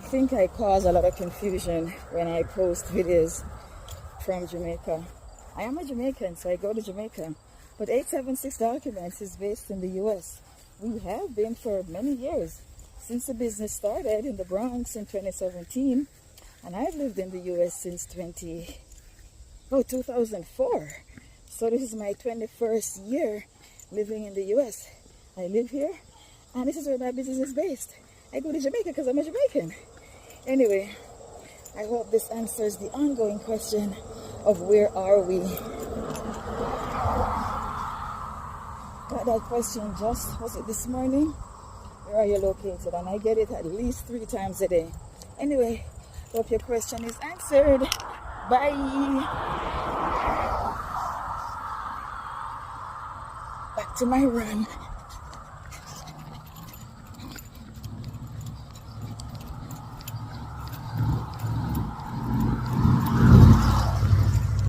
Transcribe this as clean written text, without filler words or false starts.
think I cause a lot of confusion when I post videos from Jamaica. I am a Jamaican, so I go to Jamaica. But 876 Documents is based in the US. We have been for many years, since the business started in the Bronx in 2017. And I've lived in the US since 2004. So this is my 21st year living in the US. I live here, and this is where my business is based. I go to Jamaica because I'm a Jamaican. Anyway, I hope this answers the ongoing question of where are we? Got that question was it this morning? Where are you located? And I get it at least 3 times a day. Anyway, hope your question is answered. Bye. Back to my run.